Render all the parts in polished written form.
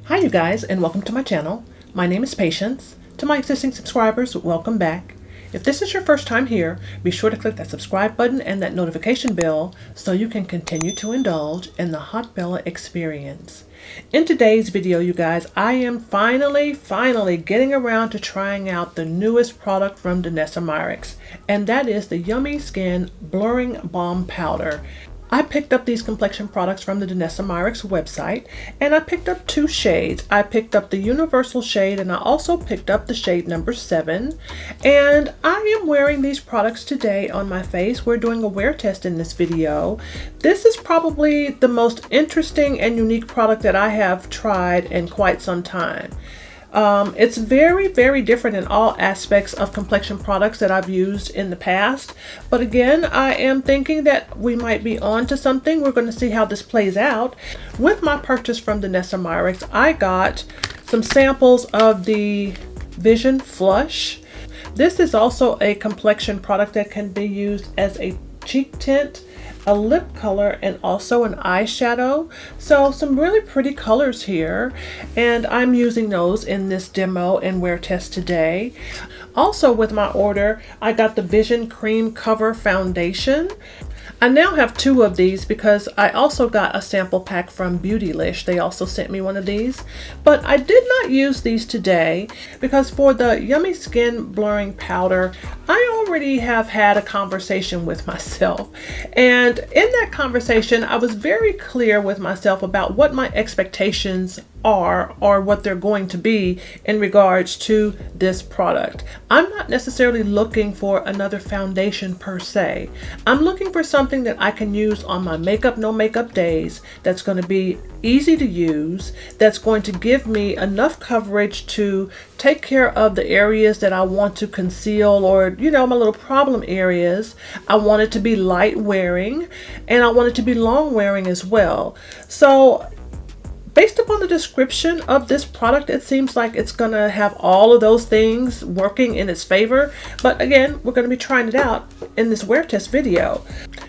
Hi you guys, and welcome to my channel. My name is Patience. To my existing subscribers, welcome back. If this is your first time here, be sure to click that subscribe button and that notification bell so you can continue to indulge in the Haute Bella experience. In today's video, you guys, I am finally getting around to trying out the newest product from Danessa Myrics, and that is the Yummy Skin Blurring Balm Powder. I picked up these complexion products from the Danessa Myrics website, and I picked up two shades. I picked up the universal shade, and I also picked up the shade number 7. And I am wearing these products today on my face. We're doing a wear test in this video. This is probably the most interesting and unique product that I have tried in quite some time. It's very different in all aspects of complexion products that I've used in the past. But again, I am thinking that we might be on to something. We're going to see how this plays out. With my purchase from Danessa Myrics, I got some samples of the Vision Flush. This is also a complexion product that can be used as a cheek tint, a lip color, and also an eyeshadow. So some really pretty colors here, and I'm using those in this demo and wear test today. Also with my order, I got the Vision Cream Cover Foundation. I now have 2 of these because I also got a sample pack from Beautylish. They also sent me one of these, but I did not use these today because for the Yummy Skin Blurring Powder, I already have had a conversation with myself. And in that conversation, I was very clear with myself about what my expectations are or what they're going to be in regards to this product. I'm not necessarily looking for another foundation per se. I'm looking for something that I can use on my makeup, no makeup days, that's going to be easy to use, that's going to give me enough coverage to take care of the areas that I want to conceal, or my little problem areas. I want it to be light wearing, and I want it to be long wearing as well. So based upon the description of this product, it seems like it's going to have all of those things working in its favor. But again, we're going to be trying it out in this wear test video.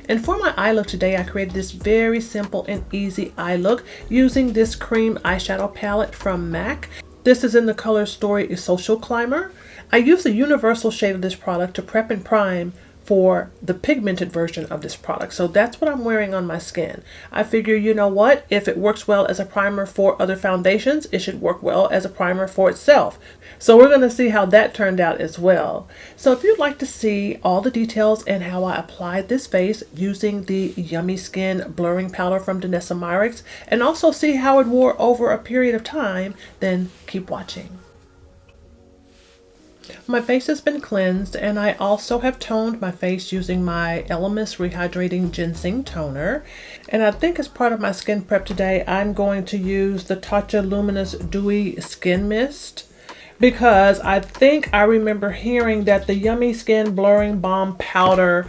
And for my eye look today, I created this very simple and easy eye look using this cream eyeshadow palette from MAC. This is in the color Story Social Climber. I used the universal shade of this product to prep and prime for the pigmented version of this product. So that's what I'm wearing on my skin. I figure, you know what, if it works well as a primer for other foundations, it should work well as a primer for itself. So we're going to see how that turned out as well. So if you'd like to see all the details and how I applied this face using the Yummy Skin Blurring Powder from Danessa Myrics, and also see how it wore over a period of time, then keep watching. My face has been cleansed, and I also have toned my face using my Elemis Rehydrating Ginseng Toner. And I think as part of my skin prep today, I'm going to use the Tatcha Luminous Dewy Skin Mist, because I think I remember hearing that the Yummy Skin Blurring Balm Powder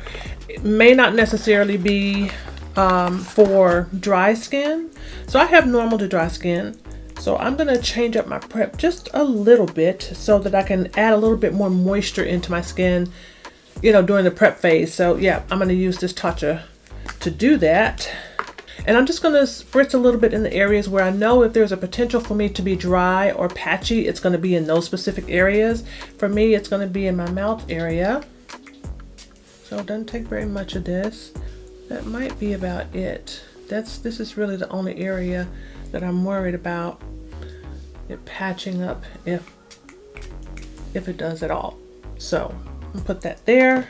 may not necessarily be for dry skin. So I have normal to dry skin. So I'm going to change up my prep just a little bit so that I can add a little bit more moisture into my skin, during the prep phase. So yeah, I'm going to use this Tatcha to do that. And I'm just going to spritz a little bit in the areas where I know if there's a potential for me to be dry or patchy, it's going to be in those specific areas. For me, it's going to be in my mouth area. So it doesn't take very much of this. That might be about it. This is really the only area that I'm worried about it patching up, if it does at all. So I'll put that there.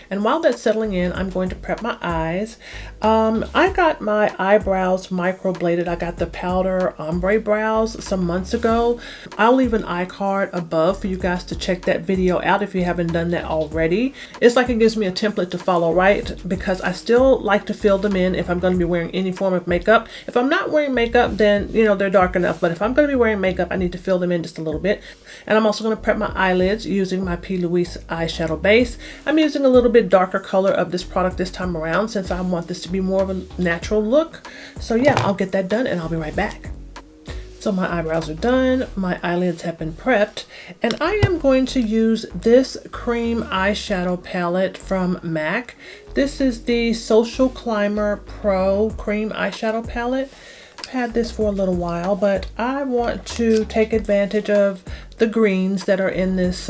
And while that's settling in, I'm going to prep my eyes. I got my eyebrows microbladed. I got the powder ombre brows some months ago. I'll leave an iCard above for you guys to check that video out if you haven't done that already. It's like it gives me a template to follow, right? Because I still like to fill them in if I'm going to be wearing any form of makeup. If I'm not wearing makeup, then they're dark enough. But if I'm going to be wearing makeup, I need to fill them in just a little bit. And I'm also going to prep my eyelids using my P. Louise eyeshadow base. I'm using a little bit darker color of this product this time around since I want this to be more of a natural look. So yeah, I'll get that done and I'll be right back. So my eyebrows are done, my eyelids have been prepped, and I am going to use this cream eyeshadow palette from MAC. This is the Social Climber Pro Cream Eyeshadow Palette. I've had this for a little while, but I want to take advantage of the greens that are in this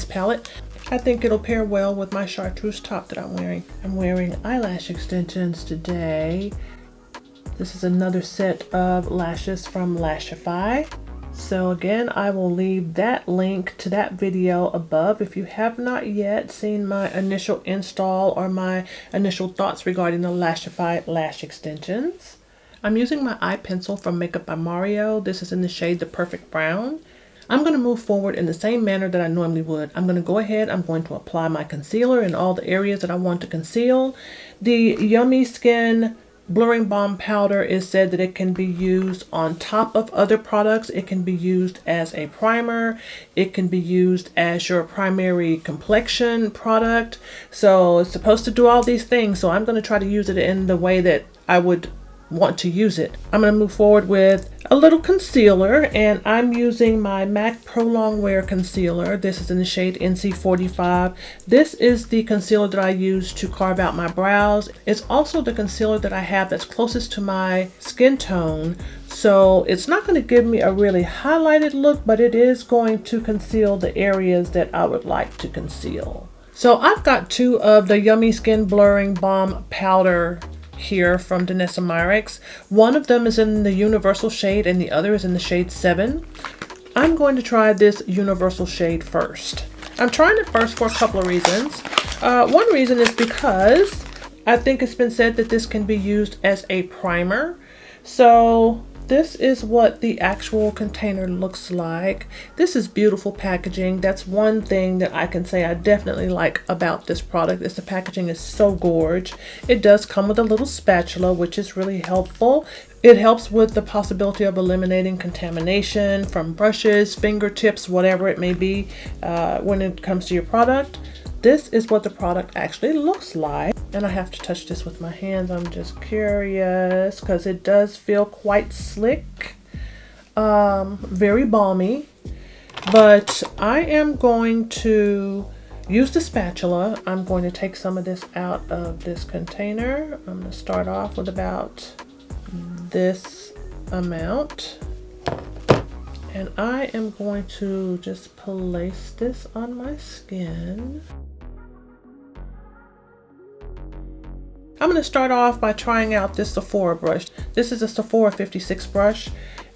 palette. I think it'll pair well with my chartreuse top that I'm wearing. I'm wearing eyelash extensions today. This is another set of lashes from Lashify. So again, I will leave that link to that video above if you have not yet seen my initial install or my initial thoughts regarding the Lashify lash extensions. I'm using my eye pencil from Makeup by Mario. This is in the shade The Perfect Brown. I'm going to move forward in the same manner that I normally would. I'm going to go ahead, I'm going to apply my concealer in all the areas that I want to conceal. The Yummy Skin Blurring Balm powder is said that it can be used on top of other products. It can be used as a primer. It can be used as your primary complexion product. So it's supposed to do all these things. So I'm going to try to use it in the way that I would want to use it. I'm going to move forward with a little concealer, and I'm using my MAC Pro Longwear concealer. This is in the shade NC45. This is the concealer that I use to carve out my brows. It's also the concealer that I have that's closest to my skin tone. So it's not going to give me a really highlighted look, but it is going to conceal the areas that I would like to conceal. So I've got two of the Yummy Skin Blurring Balm powder here from Danessa Myrics. One of them is in the universal shade and the other is in the shade 7. I'm going to try this universal shade first. I'm trying it first for a couple of reasons. One reason is because I think it's been said that this can be used as a primer. So this is what the actual container looks like. This is beautiful packaging. That's one thing that I can say I definitely like about this product, is the packaging is so gorgeous. It does come with a little spatula, which is really helpful. It helps with the possibility of eliminating contamination from brushes, fingertips, whatever it may be when it comes to your product. This is what the product actually looks like. And I have to touch this with my hands. I'm just curious because it does feel quite slick, very balmy. But I am going to use the spatula. I'm going to take some of this out of this container. I'm going to start off with about this amount. And I am going to just place this on my skin. I'm going to start off by trying out this Sephora brush. This is a Sephora 56 brush,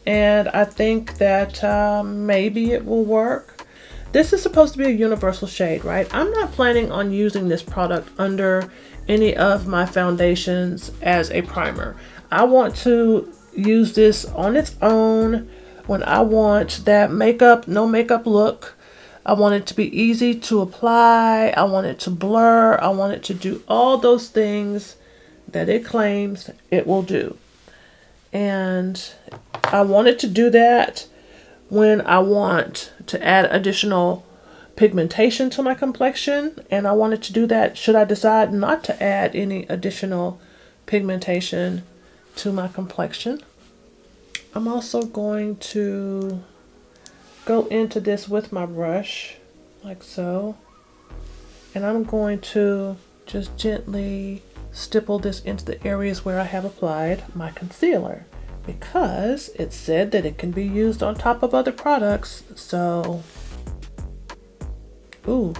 and I think that maybe it will work. This is supposed to be a universal shade, right? I'm not planning on using this product under any of my foundations as a primer. I want to use this on its own when I want that makeup, no makeup look. I want it to be easy to apply. I want it to blur. I want it to do all those things that it claims it will do. And I want it to do that when I want to add additional pigmentation to my complexion. And I want it to do that should I decide not to add any additional pigmentation to my complexion. I'm also going to go into this with my brush like so, and I'm going to just gently stipple this into the areas where I have applied my concealer, because it said that it can be used on top of other products. So ooh,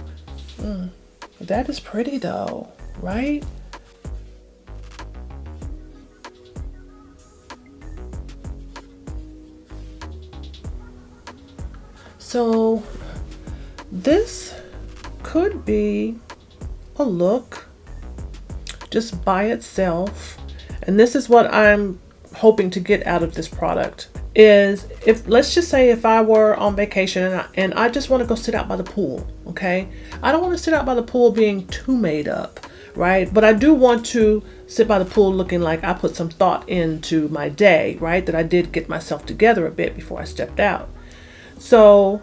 that is pretty though, right? So this could be a look just by itself. And this is what I'm hoping to get out of this product is, if let's just say if I were on vacation and I just want to go sit out by the pool, okay? I don't want to sit out by the pool being too made up, right? But I do want to sit by the pool looking like I put some thought into my day, right? That I did get myself together a bit before I stepped out. So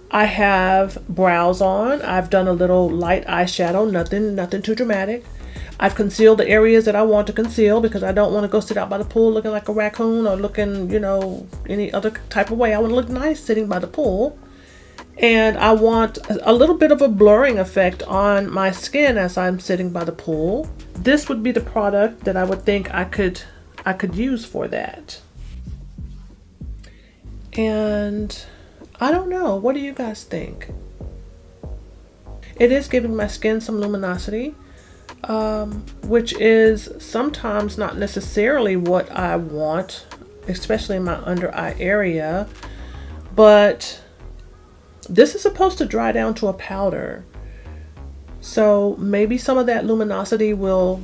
I have brows on. I've done a little light eyeshadow, nothing too dramatic. I've concealed the areas that I want to conceal because I don't want to go sit out by the pool looking like a raccoon or looking, you know, any other type of way. I want to look nice sitting by the pool. And I want a little bit of a blurring effect on my skin as I'm sitting by the pool. This would be the product that I would think I could I could use for that. And I don't know, what do you guys think? It is giving my skin some luminosity, which is sometimes not necessarily what I want, especially in my under eye area. But this is supposed to dry down to a powder. So maybe some of that luminosity will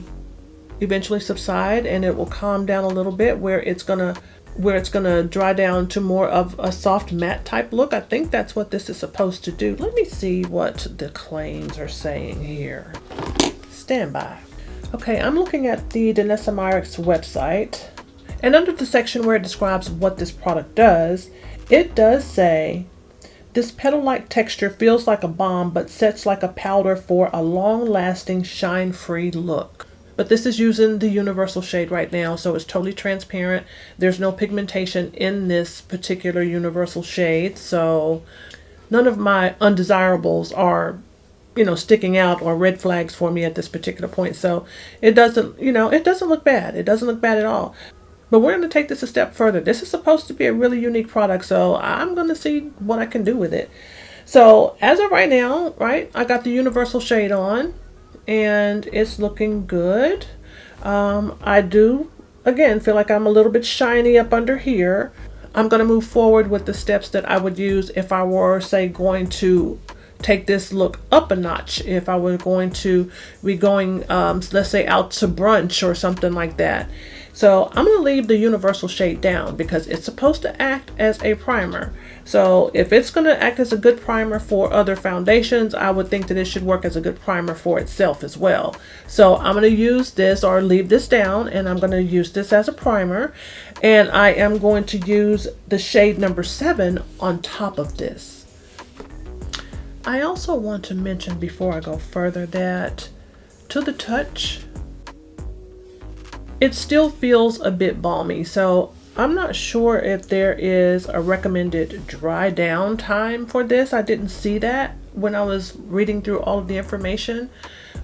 eventually subside and it will calm down a little bit where it's gonna dry down to more of a soft matte type look. I think that's what this is supposed to do. Let me see what the claims are saying here. Stand by. Okay, I'm looking at the Danessa Myrics website, and under the section where it describes what this product does, it does say, this petal-like texture feels like a balm but sets like a powder for a long-lasting shine-free look. But this is using the universal shade right now, so it's totally transparent. There's no pigmentation in this particular universal shade, so none of my undesirables are, you know, sticking out or red flags for me at this particular point. So it doesn't, you know, it doesn't look bad. It doesn't look bad at all. But we're going to take this a step further. This is supposed to be a really unique product, so I'm going to see what I can do with it. So as of right now, right, I got the universal shade on, and it's looking good. I do, again, feel like I'm a little bit shiny up under here. I'm going to move forward with the steps that I would use if I were, say, going to take this look up a notch. If I were going to be going, let's say, out to brunch or something like that. So I'm going to leave the universal shade down because it's supposed to act as a primer. So if it's going to act as a good primer for other foundations, I would think that it should work as a good primer for itself as well. So I'm going to use this, or leave this down, and I'm going to use this as a primer. And I am going to use the shade number 7 on top of this. I also want to mention before I go further that to the touch, it still feels a bit balmy. So I'm not sure if there is a recommended dry down time for this. I didn't see that when I was reading through all of the information,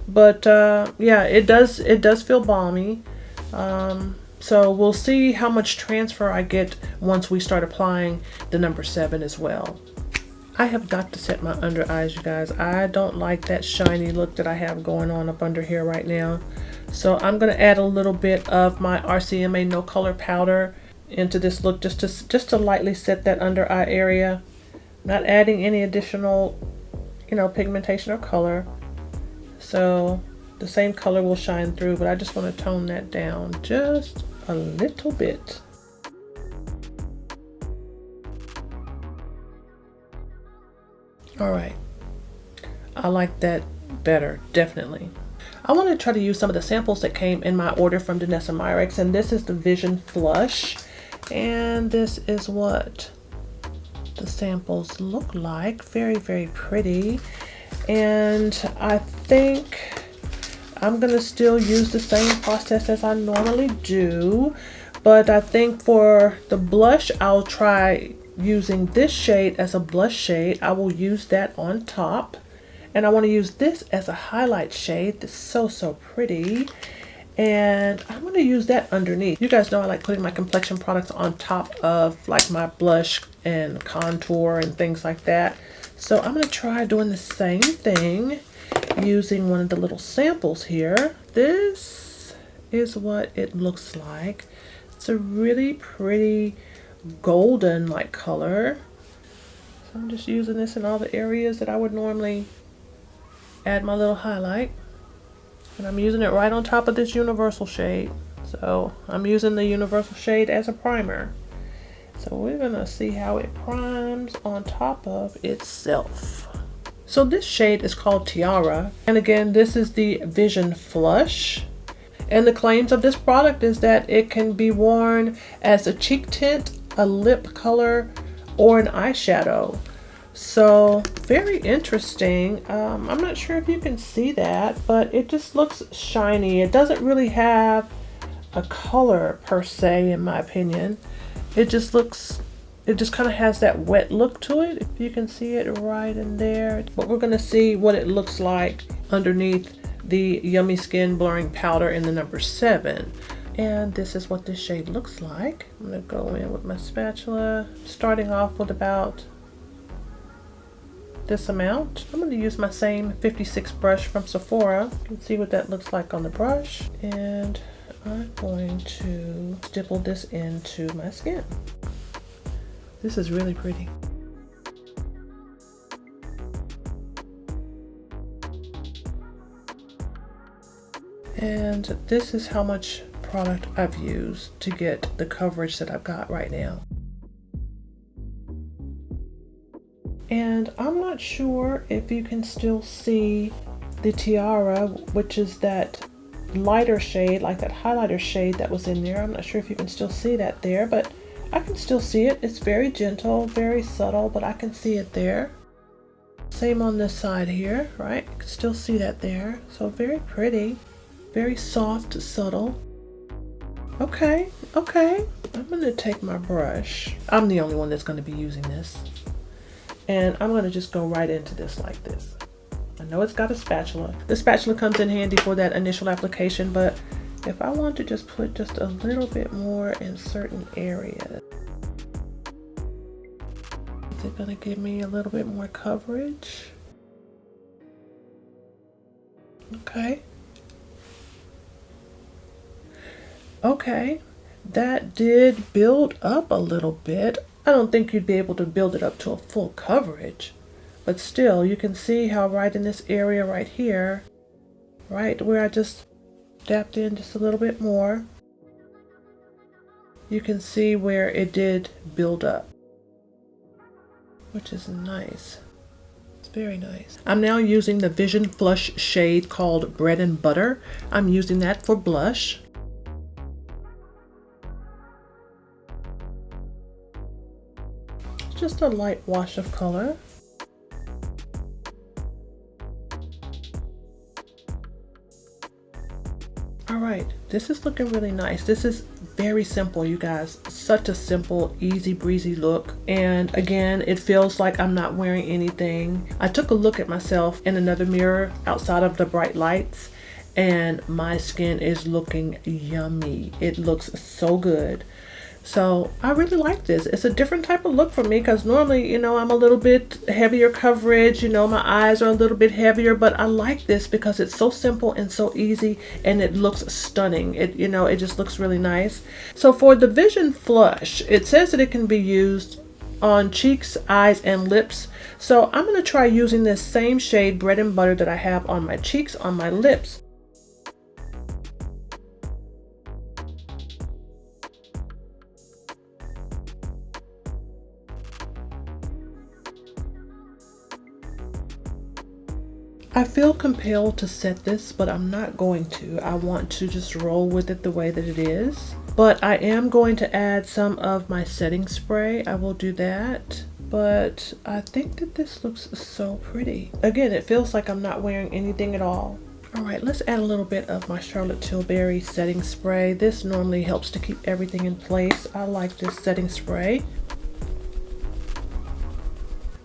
but yeah, it does feel balmy. So we'll see how much transfer I get once we start applying the number 7 as well. I have got to set my under eyes, you guys. I don't like that shiny look that I have going on up under here right now. So I'm going to add a little bit of my RCMA No Color powder into this look just to lightly set that under eye area. Not adding any additional, you know, pigmentation or color. So the same color will shine through, but I just want to tone that down just a little bit. All right, I like that better, definitely. I want to try to use some of the samples that came in my order from Danessa Myrics, and this is the Vision Flush, and this is what the samples look like. Very, very pretty. And I think I'm gonna still use the same process as I normally do, but I think for the blush, I'll try using this shade as a blush shade. I will use that on top, and I want to use this as a highlight shade. That's so pretty, and I'm going to use that underneath. You guys know I like putting my complexion products on top of like my blush and contour and things like that. So I'm going to try doing the same thing using one of the little samples here. This is what it looks like. It's a really pretty golden like color. So I'm just using this in all the areas that I would normally add my little highlight, and I'm using it right on top of this universal shade. So I'm using the universal shade as a primer. So we're gonna see how it primes on top of itself. So this shade is called Tiara, and again, this is the Vision Flush. And the claims of this product is that it can be worn as a cheek tint, a lip color, or an eyeshadow. So very interesting. I'm not sure if you can see that, but it just looks shiny. It doesn't really have a color per se, in my opinion. It just kind of has that wet look to it, if you can see it right in there. But we're going to see what it looks like underneath the Yummy Skin Blurring Powder in the number 7. And this is what this shade looks like. I'm going to go in with my spatula, starting off with about this amount. I'm going to use my same 56 brush from Sephora. You can see what that looks like on the brush. And I'm going to stipple this into my skin. This is really pretty. And this is how much product I've used to get the coverage that I've got right now. And I'm not sure if you can still see the tiara, which is that lighter shade, like that highlighter shade that was in there. I'm not sure if you can still see that there, but I can still see it. It's very gentle, very subtle, but I can see it there. Same on this side here, right? You can still see that there. So very pretty, very soft, subtle. Okay, I'm gonna take my brush. I'm the only one that's gonna be using this. And I'm gonna just go right into this like this. I know it's got a spatula. The spatula comes in handy for that initial application, but if I want to just put just a little bit more in certain areas, is it gonna give me a little bit more coverage? Okay. Okay, that did build up a little bit. I don't think you'd be able to build it up to a full coverage, but still you can see how right in this area right here, right where I just dabbed in just a little bit more, you can see where it did build up, which is nice. It's very nice. I'm now using the Vision Flush shade called Bread and Butter. I'm using that for blush. Just a light wash of color. All right, this is looking really nice. This is very simple, you guys. Such a simple, easy breezy look. And again, it feels like I'm not wearing anything. I took a look at myself in another mirror outside of the bright lights, and my skin is looking yummy. It looks so good. So I really like this. It's a different type of look for me because normally, you know, I'm a little bit heavier coverage, you know, my eyes are a little bit heavier, but I like this because it's so simple and so easy and it looks stunning. It, you know, it just looks really nice. So for the Vision Flush, it says that it can be used on cheeks, eyes, and lips. So I'm going to try using this same shade Bread and Butter that I have on my cheeks, on my lips. I feel compelled to set this, but I'm not going to. I want to just roll with it the way that it is. But I am going to add some of my setting spray. I will do that. But I think that this looks so pretty. Again, it feels like I'm not wearing anything at all. All right, let's add a little bit of my Charlotte Tilbury setting spray. This normally helps to keep everything in place. I like this setting spray.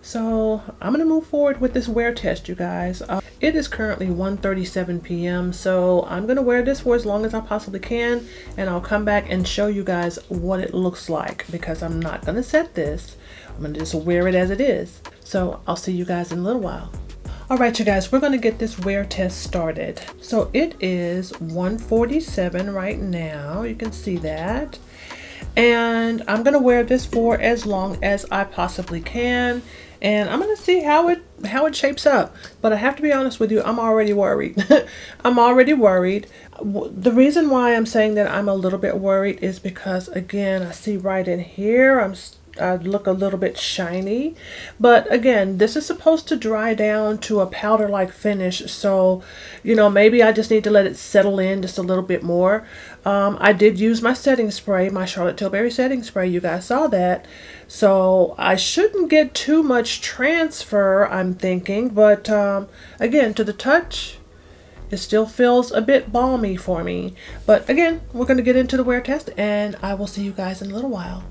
So I'm going to move forward with this wear test, you guys. It is currently 1:37 p.m. so I'm going to wear this for as long as I possibly can, and I'll come back and show you guys what it looks like because I'm not going to set this. I'm going to just wear it as it is. So I'll see you guys in a little while. All right, you guys, we're going to get this wear test started. So it is 1:47 right now. You can see that. And I'm going to wear this for as long as I possibly can. And I'm going to see how it shapes up. But I have to be honest with you, I'm already worried. I'm already worried. The reason why I'm saying that I'm a little bit worried is because, again, I see right in here, I look a little bit shiny. But again, this is supposed to dry down to a powder-like finish. So, you know, maybe I just need to let it settle in just a little bit more. I did use my setting spray, my Charlotte Tilbury setting spray. You guys saw that. So I shouldn't get too much transfer, I'm thinking. But again, to the touch, it still feels a bit balmy for me. But again, we're going to get into the wear test and I will see you guys in a little while.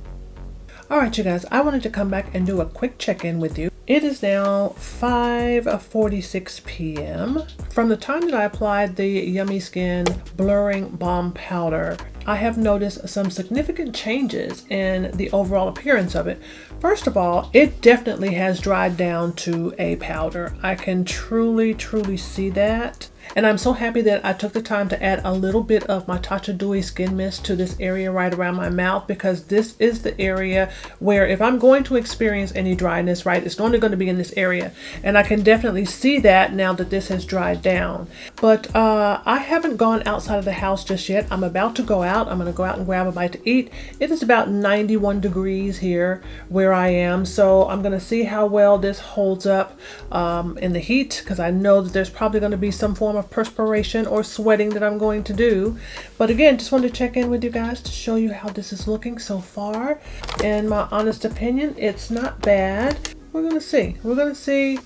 All right, you guys, I wanted to come back and do a quick check-in with you. It is now 5:46 p.m. From the time that I applied the Yummy Skin Blurring Balm Powder, I have noticed some significant changes in the overall appearance of it. First of all, it definitely has dried down to a powder. I can truly see that. And I'm so happy that I took the time to add a little bit of my Tatcha Dewy Skin Mist to this area right around my mouth, because this is the area where if I'm going to experience any dryness, right, it's only going to be in this area. And I can definitely see that now that this has dried down. But I haven't gone outside of the house just yet. I'm about to go out. I'm going to go out and grab a bite to eat. It is about 91 degrees here where I am. So I'm going to see how well this holds up in the heat, because I know that there's probably going to be some form of perspiration or sweating that I'm going to do. But again, just wanted to check in with you guys to show you how this is looking so far. In my honest opinion, it's not bad. We're going to see. We're going to see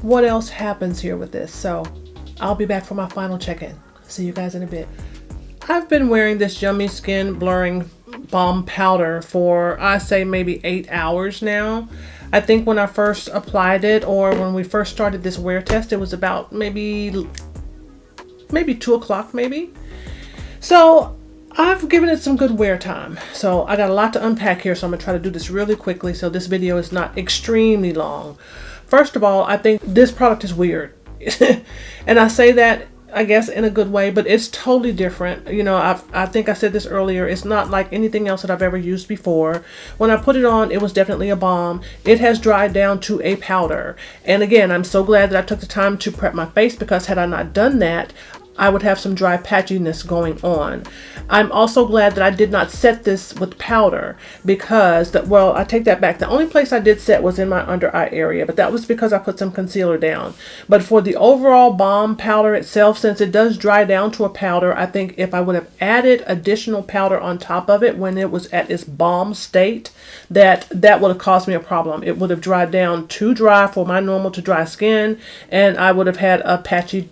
what else happens here with this. So I'll be back for my final check-in. See you guys in a bit. I've been wearing this Yummy Skin Blurring Balm Powder for, I say, maybe 8 hours now. I think when I first applied it, or when we first started this wear test, it was about maybe 2 o'clock maybe. So I've given it some good wear time. So I got a lot to unpack here, so I'm gonna try to do this really quickly so this video is not extremely long. First of all, I think this product is weird. And I say that, I guess, in a good way, but it's totally different. You know, I think I said this earlier, it's not like anything else that I've ever used before. When I put it on, it was definitely a balm. It has dried down to a powder. And again, I'm so glad that I took the time to prep my face, because had I not done that, I would have some dry patchiness going on. I'm also glad that I did not set this with powder, because well, I take that back. The only place I did set was in my under eye area, but that was because I put some concealer down. But for the overall balm powder itself, since it does dry down to a powder, I think if I would have added additional powder on top of it when it was at its balm state, that would have caused me a problem. It would have dried down too dry for my normal to dry skin, and I would have had a patchy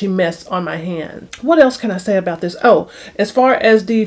mess on my hand. What else can I say about this? Oh, as far as the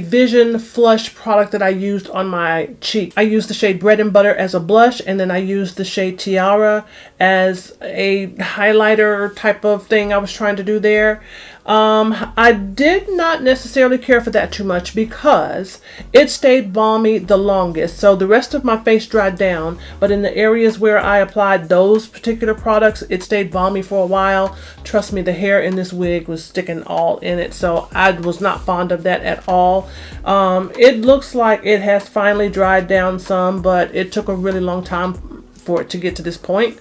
Vision Flush product that I used on my cheek, I used the shade Bread and Butter as a blush, and then I used the shade Tiara as a highlighter type of thing I was trying to do there. I did not necessarily care for that too much, because it stayed balmy the longest. So the rest of my face dried down, but in the areas where I applied those particular products, it stayed balmy for a while. Trust me, the hair in this wig was sticking all in it, so I was not fond of that at all. It looks like it has finally dried down some, but it took a really long time for it to get to this point.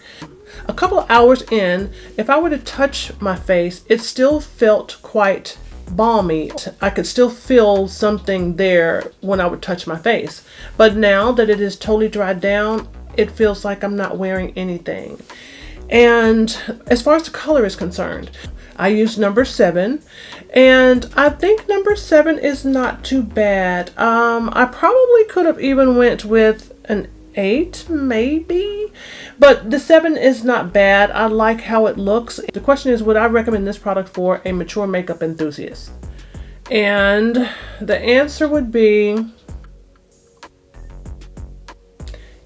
A couple hours in, if I were to touch my face, it still felt quite balmy. I could still feel something there when I would touch my face. But now that it is totally dried down, it feels like I'm not wearing anything. And as far as the color is concerned, I used number 7, and I think number 7 is not too bad. I probably could have even went with an 8 maybe, but the 7 is not bad. I like how it looks. The question is, would I recommend this product for a mature makeup enthusiast? And the answer would be,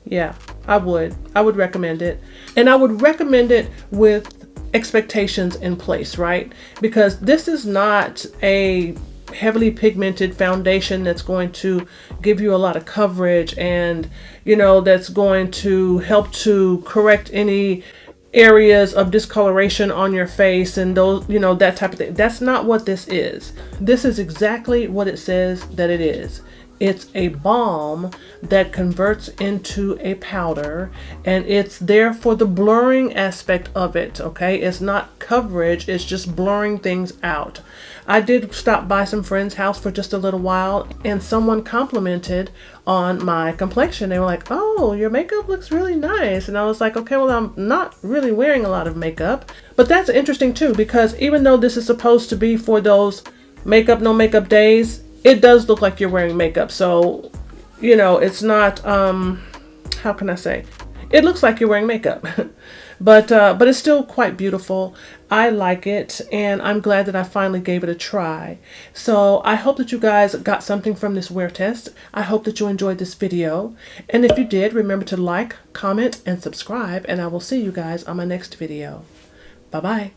yeah, I would recommend it. And I would recommend it with expectations in place, right? Because this is not a heavily pigmented foundation that's going to give you a lot of coverage, and you know, that's going to help to correct any areas of discoloration on your face and those, you know, that type of thing. That's not what this is. This is exactly what it says that it is. It's a balm that converts into a powder, and it's there for the blurring aspect of it, okay? It's not coverage, it's just blurring things out. I did stop by some friend's house for just a little while, and someone complimented on my complexion. They were like, oh, your makeup looks really nice. And I was like, okay, well, I'm not really wearing a lot of makeup. But that's interesting too, because even though this is supposed to be for those makeup, no makeup days, it does look like you're wearing makeup. So, you know, it's not, how can I say? It looks like you're wearing makeup. But it's still quite beautiful. I like it, and I'm glad that I finally gave it a try. So I hope that you guys got something from this wear test. I hope that you enjoyed this video. And if you did, remember to like, comment, and subscribe, and I will see you guys on my next video. Bye-bye.